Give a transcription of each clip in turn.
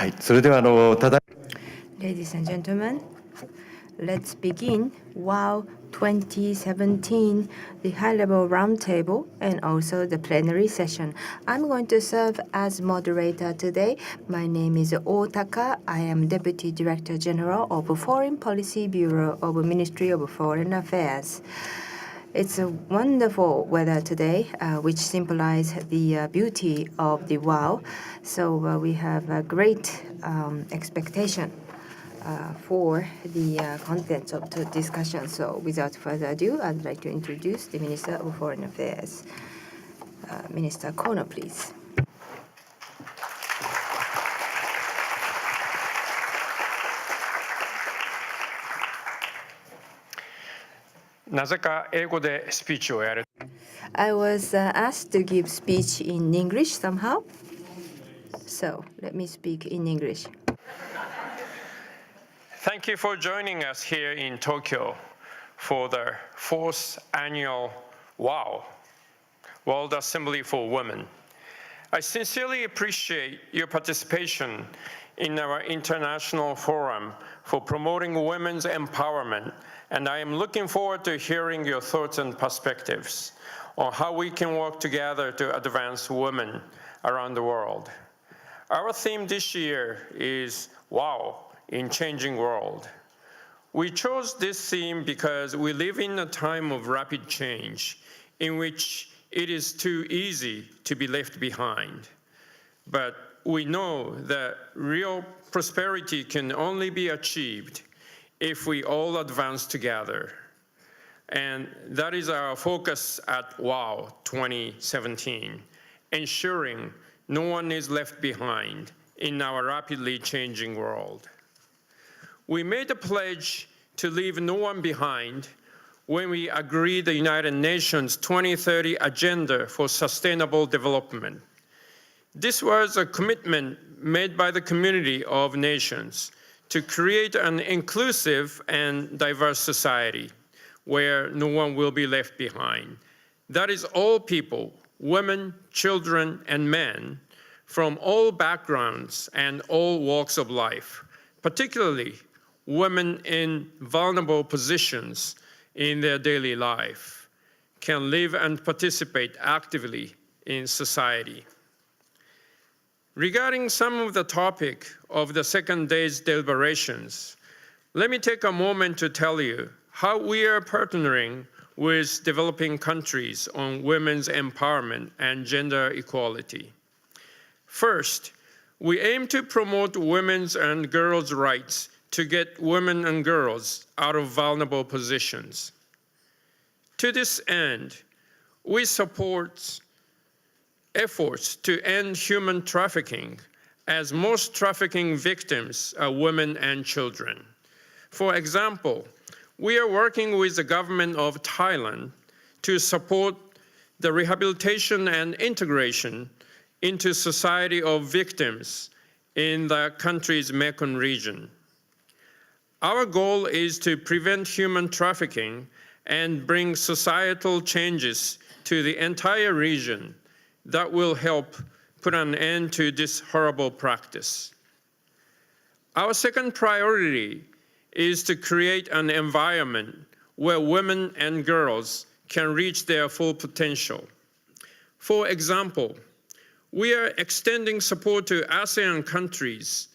はい、それではただ Ladies and gentlemen, let's begin WAW 2017, the high-level roundtable and also the plenary session. I'm going to serve as moderator today. My name is Otaka. I am Deputy Director General of Foreign Policy Bureau of Ministry of Foreign Affairs. It's a wonderful weather today, which symbolizes the beauty of the WAW. So we have a great expectation for the contents of the discussion. So without further ado, I'd like to introduce the Minister of Foreign Affairs. Minister Kono, please. なぜか英語でスピーチをやる。I was asked to give speech in English somehow. So let me speak in English. Thank you for joining us here in Tokyo for the 4th annual WAW, World Assembly for Women. I sincerely appreciate your participation in our international forum for promoting women's empowerment, and I am looking forward to hearing your thoughts and perspectives on how we can work together to advance women around the world. Our theme this year is WOW in Changing World. We chose this theme because we live in a time of rapid change in which it is too easy to be left behind. But we know that real prosperity can only be achieved if we all advance together. And that is our focus at WOW 2017, ensuring no one is left behind in our rapidly changing world. We made a pledge to leave no one behind when we agreed the United Nations 2030 Agenda for Sustainable Development. This was a commitment made by the community of nations to create an inclusive and diverse society where no one will be left behind. That is all people, women, children, and men from all backgrounds and all walks of life, particularly women in vulnerable positions in their daily life, can live and participate actively in society. Regarding some of the topic of the second day's deliberations, let me take a moment to tell you how we are partnering with developing countries on women's empowerment and gender equality. First, we aim to promote women's and girls' rights to get women and girls out of vulnerable positions. To this end, we support efforts to end human trafficking, as most trafficking victims are women and children. For example, we are working with the government of Thailand to support the rehabilitation and integration into society of victims in the country's Mekong region. Our goal is to prevent human trafficking and bring societal changes to the entire region that will help put an end to this horrible practice. Our second priority is to create an environment where women and girls can reach their full potential. For example, we are extending support to ASEAN countries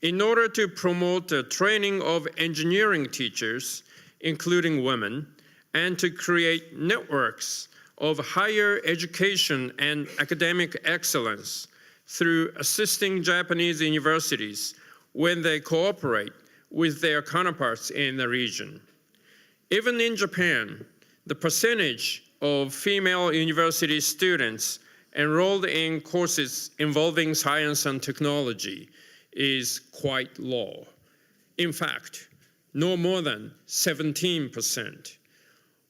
in order to promote the training of engineering teachers, including women, and to create networks of higher education and academic excellence through assisting Japanese universities when they cooperate with their counterparts in the region. Even in Japan, the percentage of female university students enrolled in courses involving science and technology is quite low. In fact, no more than 17%.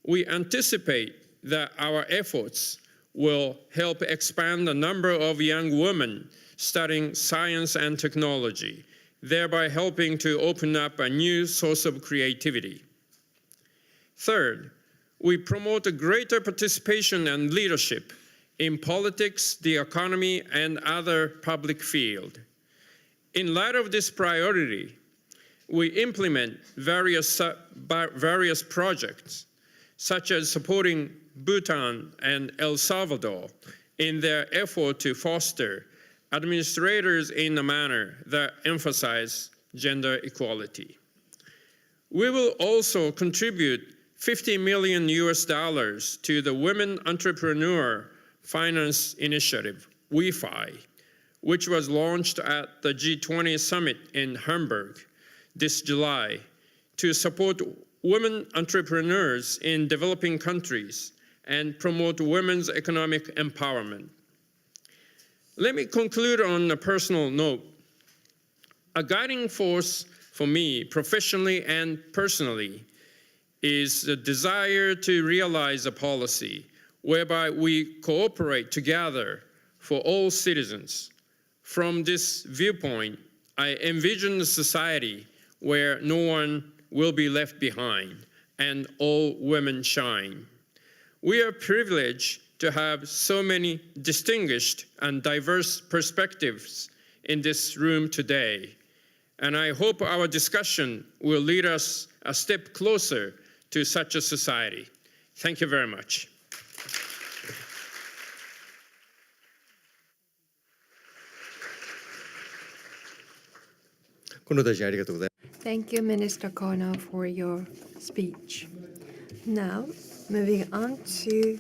We anticipate that our efforts will help expand the number of young women studying science and technology, thereby helping to open up a new source of creativity. Third, we promote a greater participation and leadership in politics, the economy, and other public fields. In light of this priority, we implement various projects, such as supporting Bhutan and El Salvador in their effort to foster administrators in a manner that emphasize gender equality. We will also contribute $50 million to the Women Entrepreneur Finance Initiative, WIFI, which was launched at the G20 Summit in Hamburg this July to support women entrepreneurs in developing countries and promote women's economic empowerment. Let me conclude on a personal note. A guiding force for me, professionally and personally, is the desire to realize a policy whereby we cooperate together for all citizens. From this viewpoint, I envision a society where no one will be left behind and all women shine. We are privileged to have so many distinguished and diverse perspectives in this room today, and I hope our discussion will lead us a step closer to such a society. Thank you very much. Thank you, Minister Kono, for your speech. Now, moving on to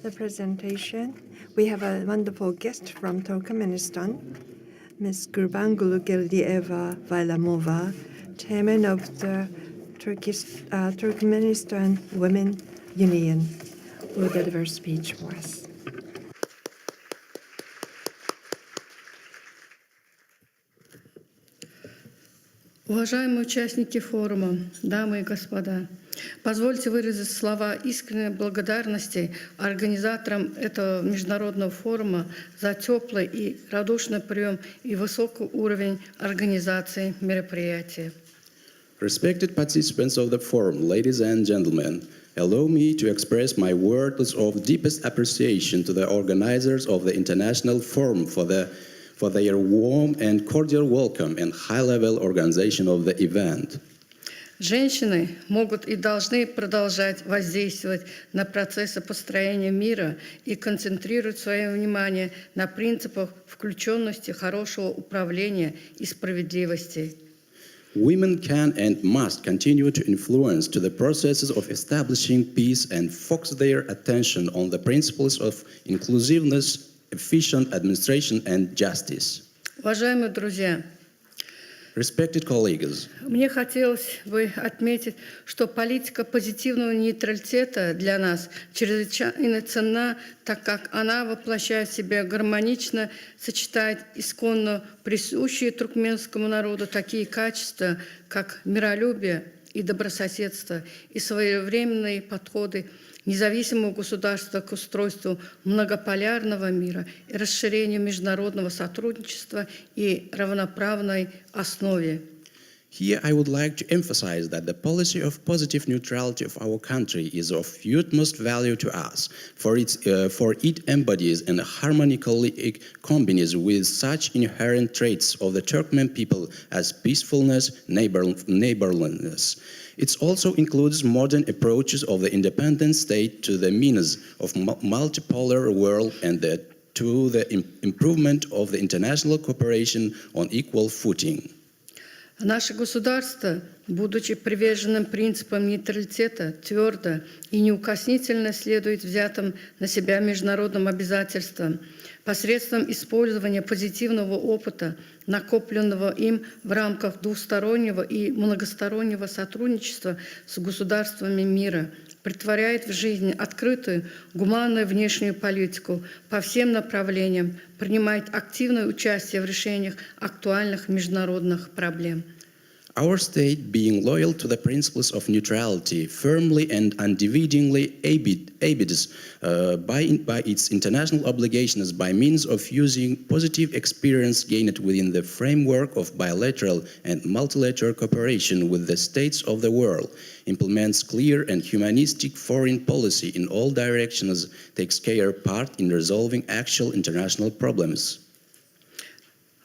the presentation, we have a wonderful guest from Turkmenistan, Ms. Gurbanguly Geldieva Vailamova, Chairman of the Turkmenistan Women Union, will deliver a speech for us. Уважаемые участники форума, дамы и господа, позвольте выразить слова искренней благодарности организаторам этого международного форума за теплый и радушный прием и высокий уровень организации мероприятия. Respected participants of the forum, ladies and gentlemen, allow me to express my words of deepest appreciation to the organizers of the International Forum for their warm and cordial welcome and high-level organization of the event. Женщины могут и должны продолжать воздействовать на процессы построения мира и концентрировать свое внимание на принципах включенности, хорошего управления и справедливости. Women can and must continue to influence to the processes of establishing peace and focus their attention on the principles of inclusiveness, efficient administration and justice. Уважаемые друзья, Respected colleagues, мне хотелось бы отметить, что политика позитивного нейтралитета для нас чрезвычайно ценна, так как она воплощает в себе гармонично, сочетает исконно присущие туркменскому народу такие качества, как миролюбие и добрососедство, и своевременные подходы независимого государства к устройству многополярного мира и расширению международного сотрудничества и равноправной основе. here I would like to emphasize that the policy of positive neutrality of our country is of utmost value to us, for it embodies and harmonically combines with such inherent traits of the Turkmen people as peacefulness, neighborliness. It also includes modern approaches of the independent state to the means of multipolar world and to the improvement of the international cooperation on equal footing. Наше государство, будучи приверженным принципам нейтралитета, твердо и неукоснительно следует взятым на себя международным обязательствам посредством использования позитивного опыта, накопленного им в рамках двустороннего и многостороннего сотрудничества с государствами мира, претворяет в жизнь открытую, гуманную внешнюю политику по всем направлениям, принимает активное участие в решениях актуальных международных проблем. Our state, being loyal to the principles of neutrality, firmly and undeviatingly abides by its international obligations by means of using positive experience gained within the framework of bilateral and multilateral cooperation with the states of the world, implements clear and humanistic foreign policy in all directions, takes care part in resolving actual international problems.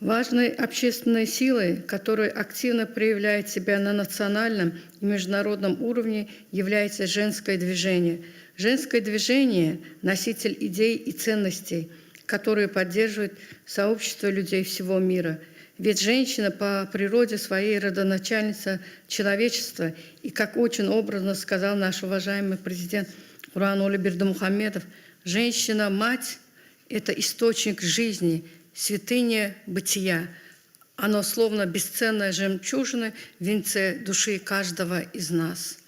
Важной общественной силой, которая активно проявляет себя на национальном и международном уровне, является женское движение. Женское движение – носитель идей и ценностей, которые поддерживают сообщество людей всего мира. Ведь женщина по природе своей родоначальница человечества, и, как очень образно сказал наш уважаемый президент Нурсултан Бердымухамедов, женщина-мать – это источник жизни, святыня бытия. Оно словно бесценная жемчужина в венце души каждого из нас.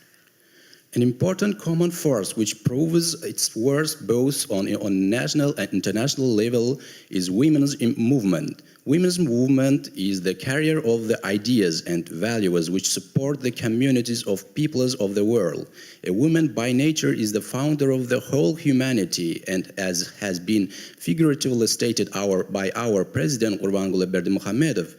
An important common force which proves its worth both on national and international level is women's movement. Women's movement is the carrier of the ideas and values which support the communities of peoples of the world. A woman by nature is the founder of the whole humanity, and as has been figuratively stated by our President Gurbanguly Berdimuhamedov,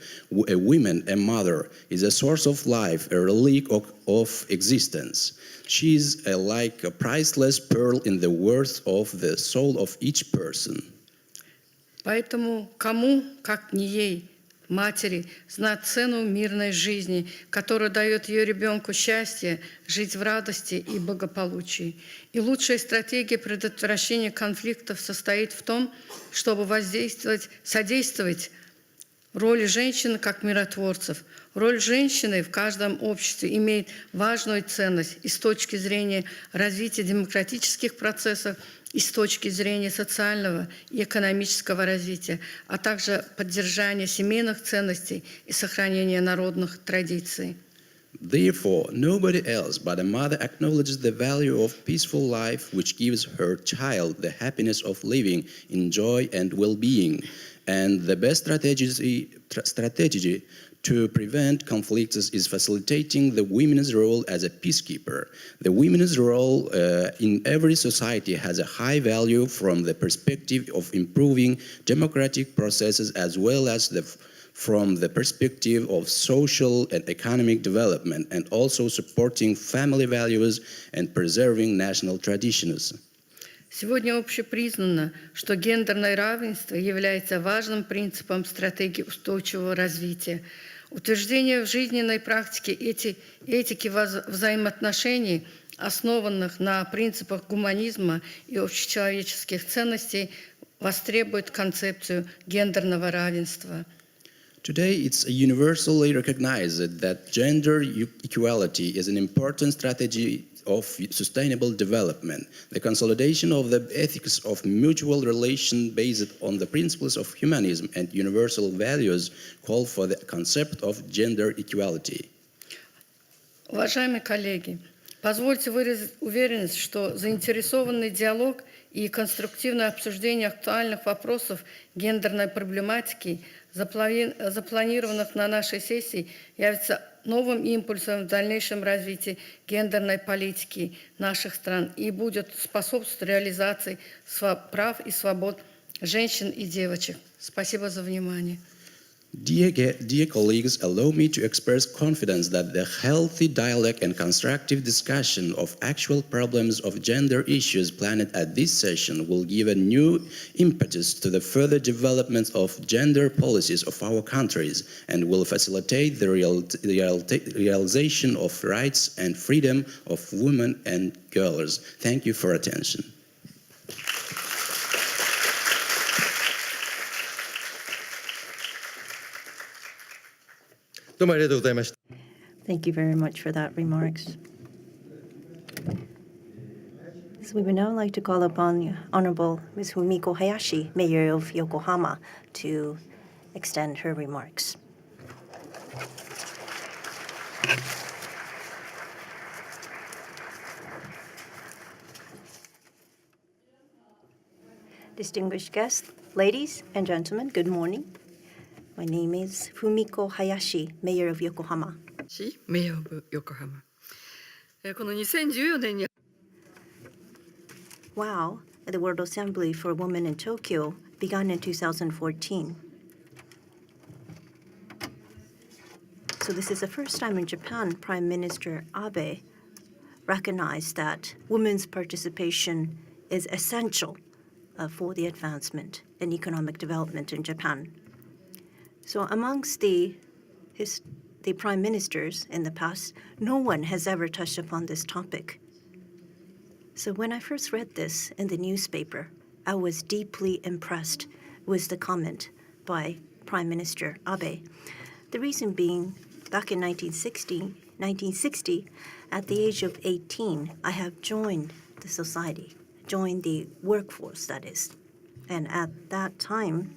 a woman, a mother, is a source of life, a relic of existence. She is like a priceless pearl in the worth of the soul of each person. Поэтому кому, как не ей, матери, знать цену мирной жизни, которая дает ее ребенку счастье, жить в радости и благополучии. И лучшая стратегия предотвращения конфликтов состоит в том, чтобы содействовать роли женщин как миротворцев. Роль женщины в каждом обществе имеет важную ценность и с точки зрения развития демократических процессов, и с точки зрения социального и экономического развития, а также поддержания семейных ценностей и сохранения народных традиций. Therefore, nobody else but a mother acknowledges the value of peaceful life, which gives her child the happiness of living in joy and well-being. And the best strategy to prevent conflicts is facilitating the women's role as a peacekeeper. The women's role in every society has a high value from the perspective of improving democratic processes as well as from the perspective of social and economic development, and also supporting family values and preserving national traditions. Сегодня общепризнано, что гендерное равенство является важным принципом стратегии устойчивого развития. Утверждение в жизненной практике этики взаимоотношений, основанных на принципах гуманизма и общечеловеческих ценностей, востребует концепцию гендерного равенства. Today, it's universally recognized that gender equality is an important strategy of sustainable development. The consolidation of the ethics of mutual relation based on the principles of humanism and universal values call for the concept of gender equality. Уважаемые коллеги, позвольте выразить уверенность, что заинтересованный диалог и конструктивное обсуждение актуальных вопросов гендерной проблематики, запланированных на нашей сессии, явится новым импульсом в дальнейшем развитии гендерной политики наших стран и будет способствовать реализации прав и свобод женщин и девочек. Спасибо за внимание. Dear colleagues, allow me to express confidence that the healthy dialogue and constructive discussion of actual problems of gender issues planned at this session will give a new impetus to the further development of gender policies of our countries and will facilitate the realization of rights and freedom of women and girls. Thank you for attention. Thank you very much for that remarks. So we would now like to call upon Honorable Ms. Fumiko Hayashi, Mayor of Yokohama, to extend her remarks. Distinguished guests, ladies and gentlemen, good morning. My name is Fumiko Hayashi, Mayor of Yokohama. Mayor of Yokohama. この2014年に WAW, the World Assembly for Women in Tokyo, began in 2014. So this is the first time in Japan Prime Minister Abe recognized that women's participation is essential for the advancement and economic development in Japan. So amongst the prime ministers in the past, no one has ever touched upon this topic. So when I first read this in the newspaper, I was deeply impressed with the comment by Prime Minister Abe. The reason being, back in 1960, at the age of 18, I have joined the society, joined the workforce, that is. And at that time,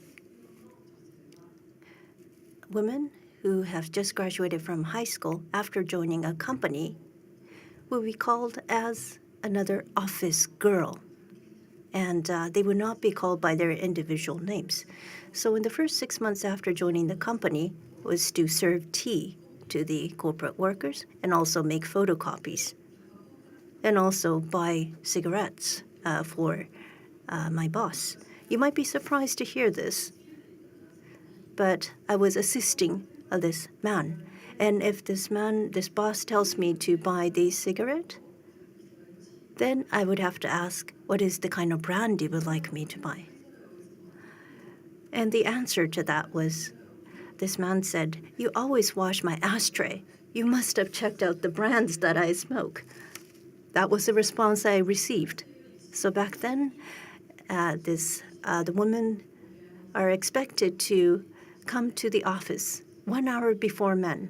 women who have just graduated from high school after joining a company will be called as another office girl. And they would not be called by their individual names. So in the first 6 months after joining the company was to serve tea to the corporate workers and also make photocopies and also buy cigarettes for my boss. You might be surprised to hear this, but I was assisting this man. And if this boss tells me to buy the cigarette, then I would have to ask, what is the kind of brand you would like me to buy? And the answer to that was, this man said, you always wash my ashtray. You must have checked out the brands that I smoke. That was the response I received. So back then, the women are expected to come to the office 1 hour before men,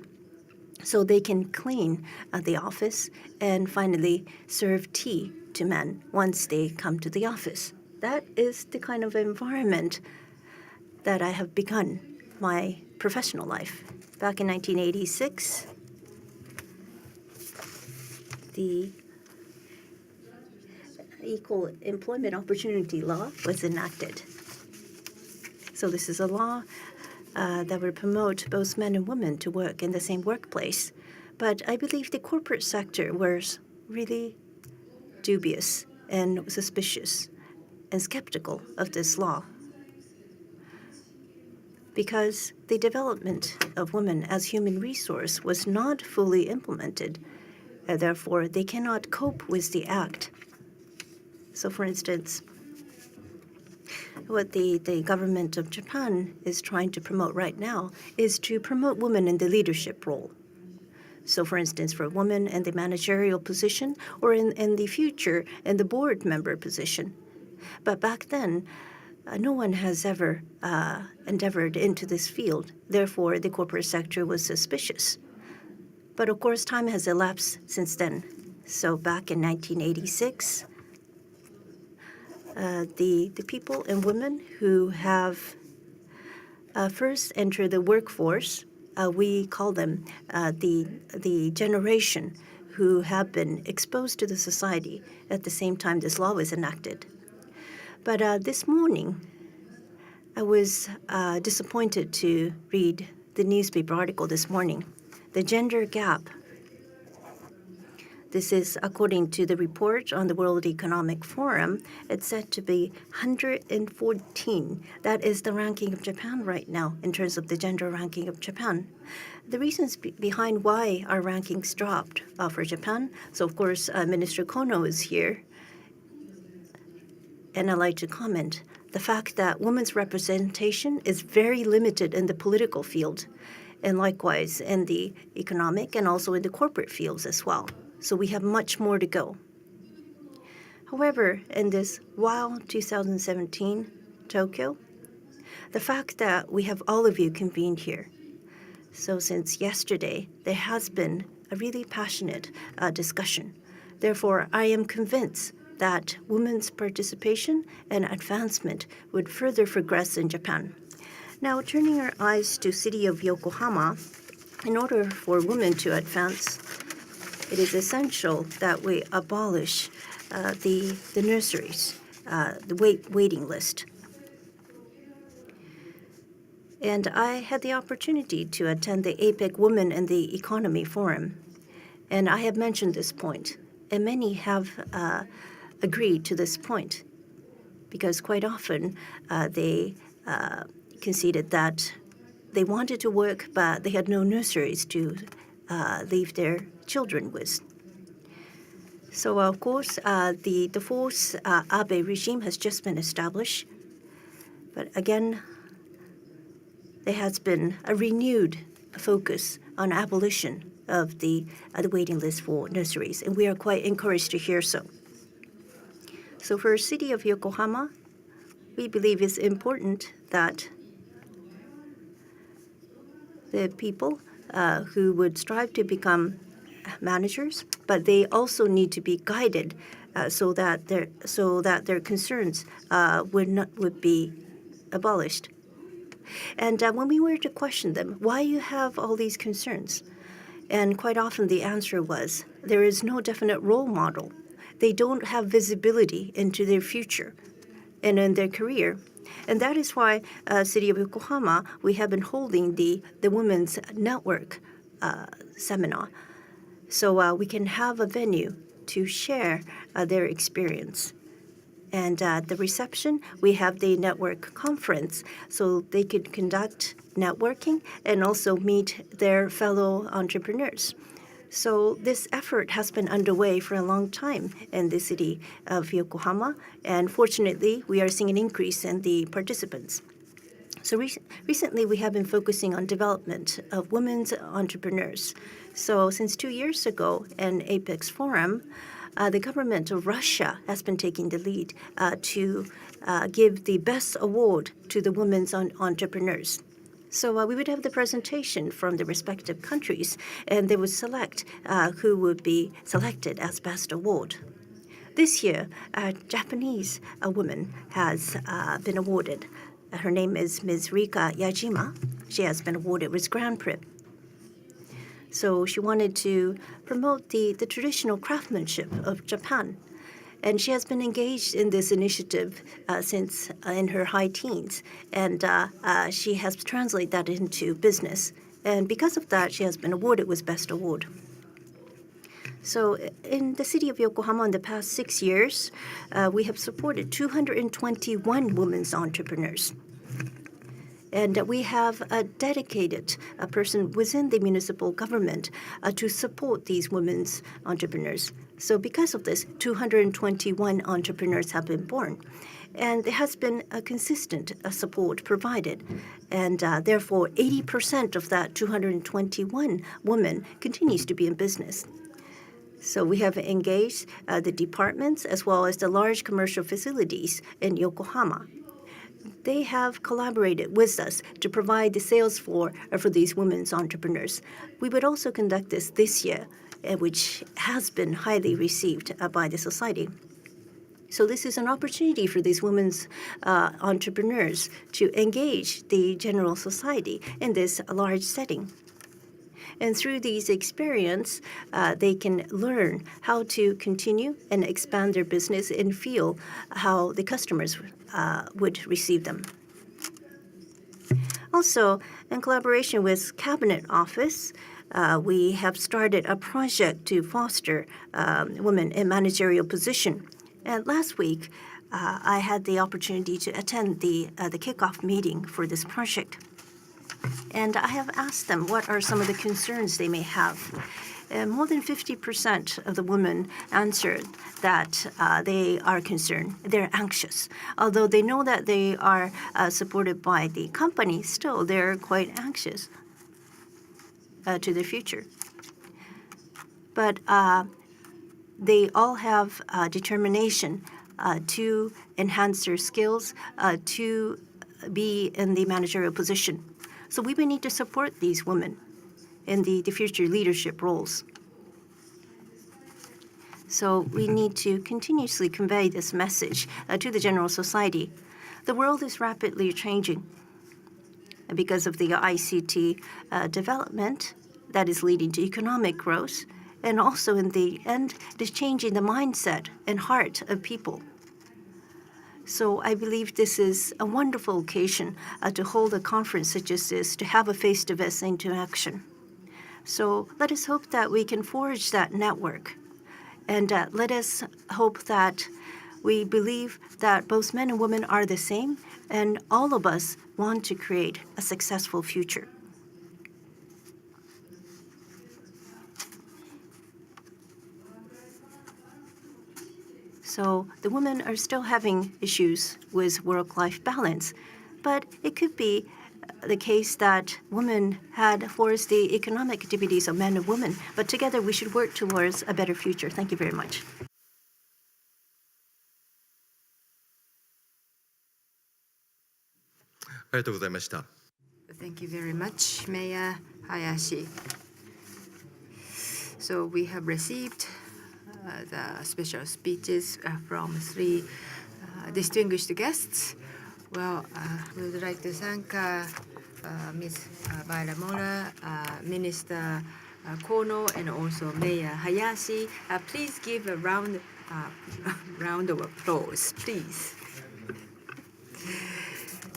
so they can clean the office and finally serve tea to men once they come to the office. That is the kind of environment that I have begun my professional life. Back in 1986, the Equal Employment Opportunity Law was enacted. So this is a law that would promote both men and women to work in the same workplace. But I believe the corporate sector was really dubious and suspicious and skeptical of this law, because the development of women as human resource was not fully implemented, and therefore they cannot cope with the act. So for instance, what the government of Japan is trying to promote right now is to promote women in the leadership role. So for instance, for women in the managerial position or in the future in the board member position. But back then, no one has ever endeavored into this field. Therefore, the corporate sector was suspicious. But of course, time has elapsed since then. So back in 1986, the people and women who have first entered the workforce, we call them the generation who have been exposed to the society at the same time this law was enacted. But this morning, I was disappointed to read the newspaper article this morning. The gender gap. This is according to the report on the World Economic Forum. It's said to be 114. That is the ranking of Japan right now in terms of the gender ranking of Japan. The reasons behind why our rankings dropped for Japan. So of course, Minister Kono is here. And I'd like to comment the fact that women's representation is very limited in the political field, and likewise in the economic and also in the corporate fields as well. So we have much more to go. However, in this WAW 2017 Tokyo, the fact that we have all of you convened here. So since yesterday, there has been a really passionate discussion. Therefore, I am convinced that women's participation and advancement would further progress in Japan. Now, turning our eyes to city of Yokohama, in order for women to advance, it is essential that we abolish the nurseries, the waiting list. And I had the opportunity to attend the APEC Women in the Economy Forum, and I have mentioned this point, and many have agreed to this point, because quite often they conceded that they wanted to work, but they had no nurseries to leave their children with. So of course, the fourth Abe regime has just been established, but again, there has been a renewed focus on abolition of the waiting list for nurseries, and we are quite encouraged to hear so. So for the city of Yokohama, we believe it's important that the people who would strive to become managers, but they also need to be guided so that their concerns would be abolished. And when we were to question them, why you have all these concerns? And quite often the answer was, there is no definite role model. They don't have visibility into their future and in their career. And that is why City of Yokohama, we have been holding the Women's Network seminar. So we can have a venue to share their experience. And at the reception, we have the network conference, so they could conduct networking and also meet their fellow entrepreneurs. So this effort has been underway for a long time in the city of Yokohama, and fortunately, we are seeing an increase in the participants. So recently, we have been focusing on development of women's entrepreneurs. So since 2 years ago, in Apex Forum, the government of Russia has been taking the lead to give the best award to the women's entrepreneurs. So we would have the presentation from the respective countries, and they would select who would be selected as best award. This year, a Japanese woman has been awarded. Her name is Ms. Rika Yajima. She has been awarded with Grand Prix. So she wanted to promote the traditional craftsmanship of Japan. And she has been engaged in this initiative since in her high teens. And she has translated that into business. And because of that, she has been awarded with Best Award. So in the city of Yokohama in the past 6 years, we have supported 221 women's entrepreneurs. And we have dedicated a person within the municipal government to support these women's entrepreneurs. So because of this, 221 entrepreneurs have been born. And there has been a consistent support provided. And therefore, 80% of that 221 women continues to be in business. So we have engaged the departments as well as the large commercial facilities in Yokohama. They have collaborated with us to provide the sales floor for these women's entrepreneurs. We would also conduct this year, which has been highly received by the society. So this is an opportunity for these women's entrepreneurs to engage the general society in this large setting. And through these experience, they can learn how to continue and expand their business and feel how the customers would receive them. Also, in collaboration with Cabinet Office, we have started a project to foster women in managerial position. And last week, I had the opportunity to attend the kickoff meeting for this project. And I have asked them what are some of the concerns they may have. And more than 50% of the women answered that they are concerned, they're anxious. Although they know that they are supported by the company, still they're quite anxious to their future. But they all have determination to enhance their skills, to be in the managerial position. So we will need to support these women in the future leadership roles. So we need to continuously convey this message to the general society. The world is rapidly changing because of the ICT development that is leading to economic growth, and also in the end, it is changing the mindset and heart of people. So I believe this is a wonderful occasion to hold a conference such as this, to have a face-to-face interaction. So let us hope that we can forge that network. And let us hope that we believe that both men and women are the same, and all of us want to create a successful future. So the women are still having issues with work-life balance, but it could be the case that women had forced the economic activities of men and women. But together we should work towards a better future. Thank you very much. Thank you very much, Mayor Hayashi. So we have received the special speeches from three distinguished guests. Well, we would like to thank Ms. Bailamola, Minister Kono, and also Mayor Hayashi. Please give a round of applause, please.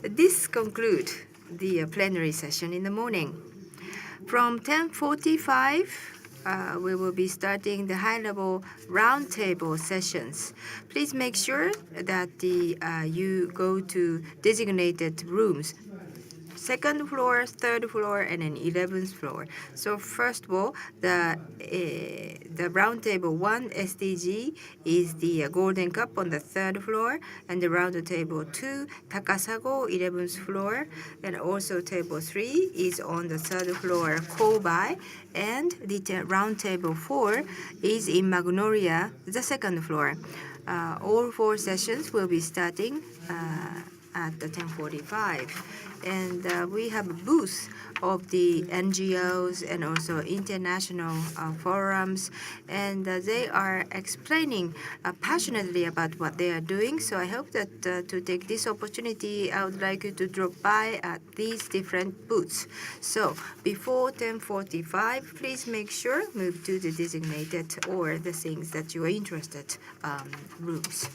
This concludes the plenary session in the morning. From 10:45, we will be starting the high-level roundtable sessions. Please make sure that you go to designated rooms. Second floor, third floor, and then 11th floor. So first of all, the roundtable 1 SDG is the Golden Cup on the third floor, and the roundtable 2 Takasago 11th floor, and also table 3 is on the third floor Kobai, and the roundtable 4 is in Magnolia, the second floor. All 4 sessions will be starting at the 10:45. And we have a booth of the NGOs and also international forums, and they are explaining passionately about what they are doing. So I hope that to take this opportunity, I would like you to drop by at these different booths. So before 10:45, please make sure move to the designated or the things that you are interested rooms.